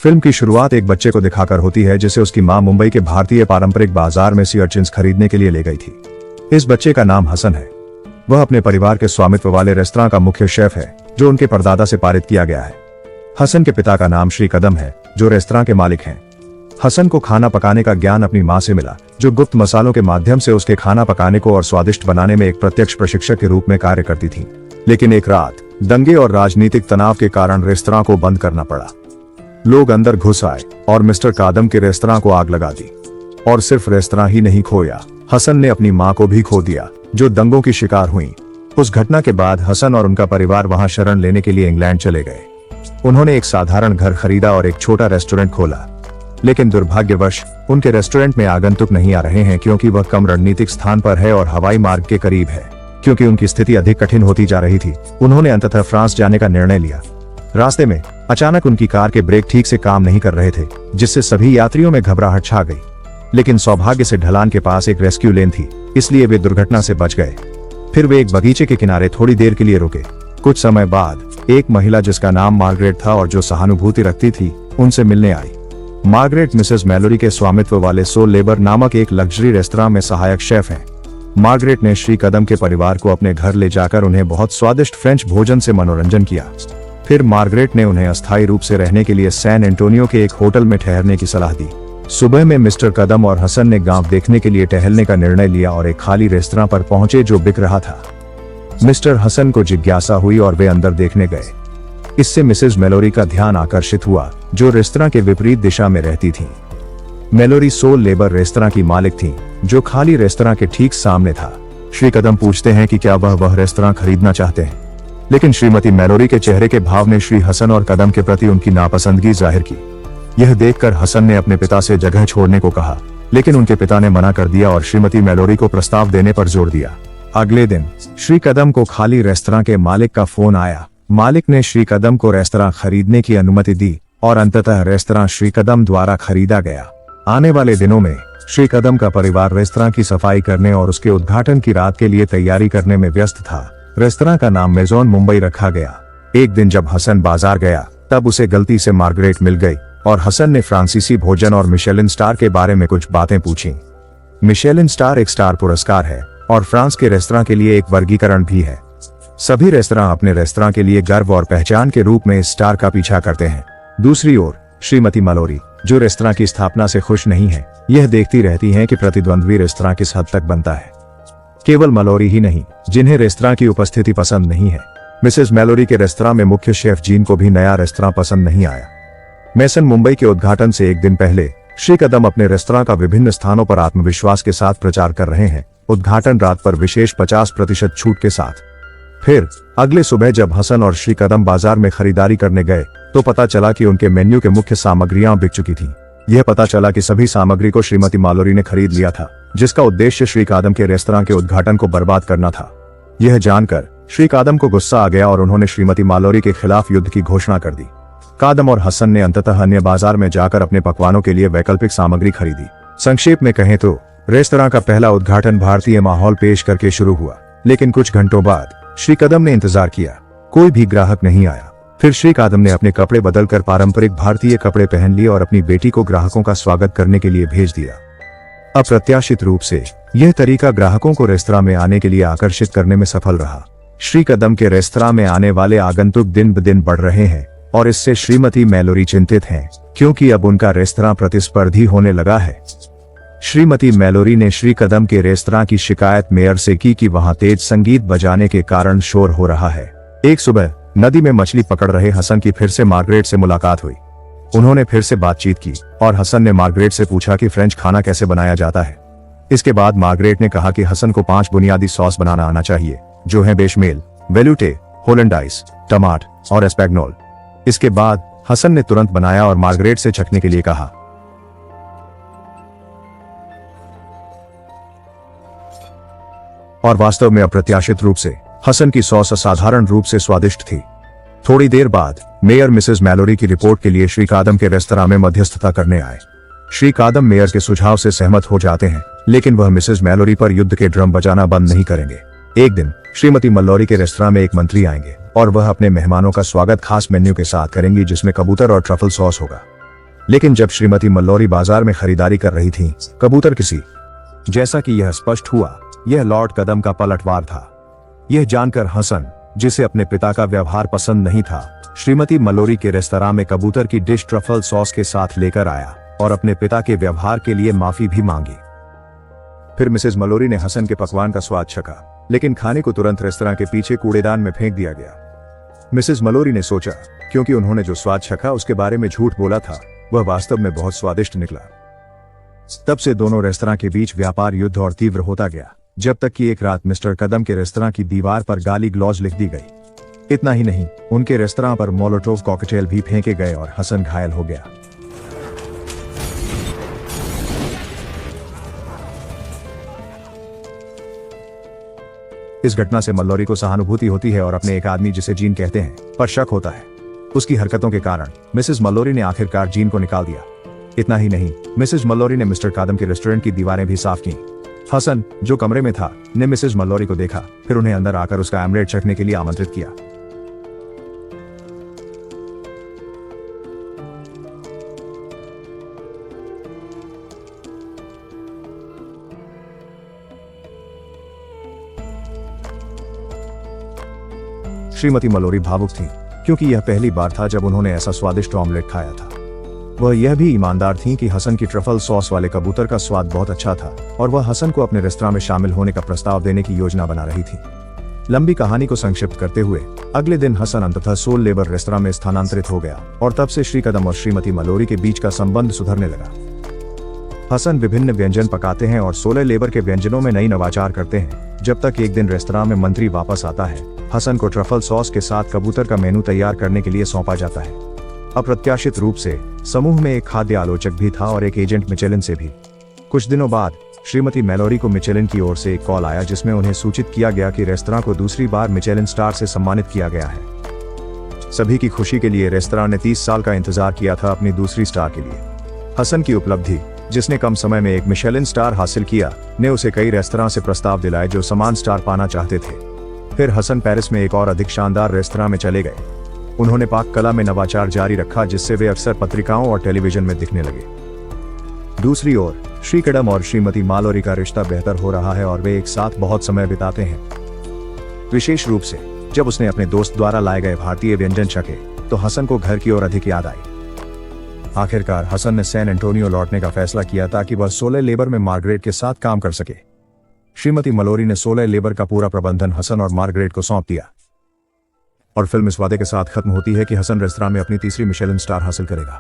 Film की शुरुआत एक बच्चे को दिखाकर होती है जिसे उसकी मां मुंबई के भारतीय पारंपरिक बाजार में सी अर्चिन्स खरीदने के लिए ले गई थी। इस बच्चे का नाम हसन है। वह अपने परिवार के स्वामित्व वाले रेस्तरां का मुख्य शेफ है जो उनके परदादा से पारित किया गया है। हसन के पिता का नाम श्री कदम है जो रेस्तरां के मालिक हैं। हसन को खाना पकाने का ज्ञान अपनी मां से मिला जो गुप्त मसालों के माध्यम से उसके खाना पकाने को और स्वादिष्ट बनाने में एक प्रत्यक्ष प्रशिक्षक के रूप में कार्य करती थी। लेकिन एक रात दंगे और राजनीतिक तनाव के कारण रेस्तरां को बंद करना पड़ा। लोग अंदर घुस आए और मिस्टर कादम के रेस्तरां को आग लगा दी। और सिर्फ रेस्तरां ही नहीं खोया, हसन ने अपनी मां को भी खो दिया जो दंगों की शिकार हुई। उस घटना के बाद हसन और उनका परिवार वहां शरण लेने के लिए इंग्लैंड चले गए। उन्होंने एक साधारण घर खरीदा और एक छोटा रेस्टोरेंट खोला। लेकिन दुर्भाग्यवश उनके रेस्टोरेंट में आगंतुक नहीं आ रहे हैं क्योंकि वह कम रणनीतिक स्थान पर है और हवाई मार्ग के करीब है। क्योंकि उनकी स्थिति अधिक कठिन होती जा रही थी, उन्होंने अंततः फ्रांस जाने का निर्णय लिया। रास्ते में अचानक उनकी कार के ब्रेक ठीक से काम नहीं कर रहे थे जिससे सभी यात्रियों में घबराहट छा गई। लेकिन सौभाग्य से ढलान के पास एक रेस्क्यू लेन थी, इसलिए वे दुर्घटना से बच गए। फिर वे एक बगीचे के किनारे थोड़ी देर के लिए रुके। कुछ समय बाद एक महिला जिसका नाम मार्गरेट था और जो सहानुभूति रखती थी उनसे मिलने आई। मार्गरेट मिसेस मैलोरी के स्वामित्व वाले सोल लेबर नामक एक लग्जरी रेस्तरां में सहायक शेफ हैं। मार्गरेट ने श्री कदम के परिवार को अपने घर ले जाकर उन्हें बहुत स्वादिष्ट फ्रेंच भोजन से मनोरंजन किया। फिर मार्गरेट ने उन्हें अस्थायी रूप से रहने के लिए सैन एंटोनियो के एक होटल में ठहरने की सलाह दी। सुबह में मिस्टर कदम और हसन ने गांव देखने के लिए टहलने का निर्णय लिया और एक खाली रेस्तरां पर पहुंचे जो बिक रहा था। मिस्टर हसन को जिज्ञासा हुई और वे अंदर देखने गए। इससे मिसेज मैलोरी का ध्यान आकर्षित हुआ जो रेस्तरां के विपरीत दिशा में रहती थीं। मैलोरी सोल लेबर रेस्तरां की मालिक थीं, जो खाली रेस्तरां के ठीक सामने था। श्री कदम पूछते हैं कि क्या वह रेस्तरां खरीदना चाहते हैं, लेकिन श्रीमती मैलोरी के चेहरे के भाव ने श्री हसन और कदम के प्रति उनकी नापसंदगी जाहिर की। यह देखकर हसन ने अपने पिता से जगह छोड़ने को कहा, लेकिन उनके पिता ने मना कर दिया और श्रीमती मैलोरी को प्रस्ताव देने पर जोर दिया। अगले दिन श्री कदम को खाली रेस्तरां के मालिक का फोन आया। मालिक ने श्री कदम को रेस्तरां खरीदने की अनुमति दी और अंततः रेस्तरां श्री कदम द्वारा खरीदा गया। आने वाले दिनों में श्री कदम का परिवार रेस्तरां की सफाई करने और उसके उद्घाटन की रात के लिए तैयारी करने में व्यस्त था। रेस्तरां का नाम मेजोन मुंबई रखा गया। एक दिन जब हसन बाजार गया तब उसे गलती से मार्गरेट मिल गई और हसन ने फ्रांसीसी भोजन और मिशेलिन स्टार के बारे में कुछ बातें पूछी। मिशेलिन स्टार एक स्टार पुरस्कार है और फ्रांस के रेस्तरां के लिए एक वर्गीकरण भी है। सभी रेस्तरां अपने रेस्तरां के लिए गर्व और पहचान के रूप में इस स्टार का पीछा करते हैं। दूसरी ओर श्रीमती मैलोरी, जो रेस्तरां की स्थापना से खुश नहीं है, यह देखती रहती हैं कि प्रतिद्वंद्वी रेस्तरां किस हद तक बनता है। केवल मैलोरी ही नहीं, जिन्हें रेस्तरां की उपस्थिति पसंद नहीं है। मिसेस मैलोरी के रेस्तरां में मुख्य शेफ जीन को भी नया रेस्तरां पसंद नहीं आया। मेसन मुंबई के उद्घाटन से एक दिन पहले श्री कदम अपने रेस्तरां का विभिन्न स्थानों पर आत्मविश्वास के साथ प्रचार कर रहे हैं, उद्घाटन रात पर विशेष 50% छूट के साथ। फिर अगले सुबह जब हसन और श्री कदम बाजार में खरीदारी करने गए तो पता चला कि उनके मेन्यू के मुख्य सामग्रियां बिक चुकी थीं। यह पता चला कि सभी सामग्री को श्रीमती मैलोरी ने खरीद लिया था, जिसका उद्देश्य श्री कदम के रेस्तरां के उद्घाटन को बर्बाद करना था। यह जानकर श्री कदम को गुस्सा आ गया और उन्होंने श्रीमती मैलोरी के खिलाफ युद्ध की घोषणा कर दी। कदम और हसन ने अंततः अन्य बाजार में जाकर अपने पकवानों के लिए वैकल्पिक सामग्री खरीदी। संक्षेप में कहें तो रेस्तरां का पहला उद्घाटन भारतीय माहौल पेश करके शुरू हुआ, लेकिन कुछ घंटों बाद श्री कदम ने इंतजार किया, कोई भी ग्राहक नहीं आया। फिर श्री कदम ने अपने कपड़े बदलकर पारंपरिक भारतीय कपड़े पहन लिए और अपनी बेटी को ग्राहकों का स्वागत करने के लिए भेज दिया। अप्रत्याशित रूप से यह तरीका ग्राहकों को रेस्तरां में आने के लिए आकर्षित करने में सफल रहा। श्री कदम के रेस्तरां में आने वाले आगंतुक दिन ब दिन बढ़ रहे हैं और इससे श्रीमती मैलोरी चिंतित हैं, क्योंकि अब उनका रेस्तरां प्रतिस्पर्धी होने लगा है। श्रीमती मैलोरी ने श्री कदम के रेस्तरां की शिकायत मेयर से की कि वहां तेज संगीत बजाने के कारण शोर हो रहा है। एक सुबह नदी में मछली पकड़ रहे हसन की फिर से मार्गरेट से मुलाकात हुई। उन्होंने फिर से बातचीत की और हसन ने मार्गरेट से पूछा कि फ्रेंच खाना कैसे बनाया जाता है। इसके बाद मार्गरेट ने कहा कि हसन को 5 बुनियादी सॉस बनाना आना चाहिए, जो है बेशमेल, वेलुटे, होलंडाइस, टमाट और एस्पैग्नोल। इसके बाद हसन ने तुरंत बनाया और मार्गरेट से चखने के लिए कहा। और वास्तव में अप्रत्याशित रूप से हसन की सॉस असाधारण रूप से स्वादिष्ट थी। थोड़ी देर बाद मेयर मिसेस मैलोरी की रिपोर्ट के लिए श्री कदम के रेस्तरां में मध्यस्थता करने आए। श्री कदम मेयर के सुझाव से सहमत हो जाते हैं, लेकिन वह मिसेस मैलोरी पर युद्ध के ड्रम बजाना बंद नहीं करेंगे। एक दिन श्रीमती मैलोरी के रेस्तरां में एक मंत्री आएंगे और वह अपने मेहमानों का स्वागत खास मेन्यू के साथ करेंगी, जिसमें कबूतर और ट्रफल सॉस होगा। लेकिन जब श्रीमती मल्लोरी बाजार में खरीदारी कर रही थीं, कबूतर किसी, जैसा कि यह स्पष्ट हुआ, यह लॉर्ड कदम का पलटवार था। यह जानकर हसन, जिसे अपने पिता का व्यवहार पसंद नहीं था, श्रीमती मल्लोरी के रेस्तरां में कबूतर की डिश ट्रफल सॉस के साथ लेकर आया और अपने पिता के व्यवहार के लिए माफी भी मांगी। फिर मिसेज मल्लोरी ने हसन के पकवान का स्वाद चखा, लेकिन खाने को तुरंत रेस्तरां के पीछे कूड़ेदान में फेंक दिया गया। मिसेज मल्लोरी ने सोचा, क्योंकि उन्होंने जो स्वाद चखा उसके बारे में झूठ बोला था, वह वास्तव में बहुत स्वादिष्ट निकला। तब से दोनों रेस्तरां के बीच व्यापार युद्ध और तीव्र होता गया, जब तक कि एक रात मिस्टर कदम के रेस्तरां की दीवार पर गाली ग्लौज लिख दी गई। इतना ही नहीं, उनके रेस्तरां पर मोलोटोव कॉकटेल भी फेंके गए और हसन घायल हो गया। इस घटना से मल्लोरी को सहानुभूति होती है और अपने एक आदमी, जिसे जीन कहते हैं, पर शक होता है। उसकी हरकतों के कारण मिसेज मल्लोरी ने आखिरकार जीन को निकाल दिया। इतना ही नहीं, मिसेज मल्लोरी ने मिस्टर कदम के रेस्टोरेंट की दीवारें भी साफ की। हसन, जो कमरे में था, ने मिसेज मल्लोरी को देखा, फिर उन्हें अंदर आकर उसका आमलेट चखने के लिए आमंत्रित किया। श्रीमती मल्लोरी भावुक थी, क्योंकि यह पहली बार था जब उन्होंने ऐसा स्वादिष्ट ऑमलेट खाया था। वह यह भी ईमानदार थीं कि हसन की ट्रफल सॉस वाले कबूतर का स्वाद बहुत अच्छा था और वह हसन को अपने रेस्तरां में शामिल होने का प्रस्ताव देने की योजना बना रही थी। लंबी कहानी को संक्षिप्त करते हुए, अगले दिन हसन अंततः सोल लेबर रेस्तरां में स्थानांतरित हो गया और तब से श्री कदम और श्रीमती मल्लोरी के बीच का संबंध सुधरने लगा। हसन विभिन्न व्यंजन पकाते हैं और सोलह लेबर के व्यंजनों में नई नवाचार करते हैं, जब तक एक दिन रेस्तरां में मंत्री वापस आता है। हसन को ट्रफल सॉस के साथ कबूतर का मेनू तैयार करने के लिए सौंपा जाता है। अप्रत्याशित रूप से समूह में एक खाद्य आलोचक भी था और एक एजेंट मिचेलिन से भी। कुछ दिनों बाद श्रीमती मैलोरी को मिचेलिन की ओर से एक कॉल आया, जिसमें उन्हें सूचित किया गया कि रेस्तरां को दूसरी बार मिचेलिन स्टार से सम्मानित किया गया है। सभी की खुशी के लिए रेस्तरां ने 30 साल का इंतजार किया था अपनी दूसरी स्टार के लिए। हसन की उपलब्धि, जिसने कम समय में एक मिशेलिन स्टार हासिल किया, ने उसे कई रेस्तरां से प्रस्ताव दिलाए जो समान स्टार पाना चाहते थे। फिर हसन पेरिस में एक और अधिक शानदार रेस्तरां में चले गए। उन्होंने पाक कला में नवाचार जारी रखा, जिससे वे अक्सर पत्रिकाओं और टेलीविजन में दिखने लगे। दूसरी ओर श्री कदम और श्रीमती मालोरी का रिश्ता बेहतर हो रहा है और वे एक साथ बहुत समय बिताते हैं। विशेष रूप से जब उसने अपने दोस्त द्वारा लाए गए भारतीय व्यंजन चखे, तो हसन को घर की ओर अधिक याद आई। आखिरकार हसन ने सैन एंटोनियो लौटने का फैसला किया ताकि वह 16 लेबर में मार्गरेट के साथ काम कर सके। श्रीमती मल्लोरी ने 16 लेबर का पूरा प्रबंधन हसन और मार्गरेट को सौंप दिया और फिल्म इस वादे के साथ खत्म होती है कि हसन रेस्तरां में अपनी तीसरी मिशेलिन स्टार हासिल करेगा।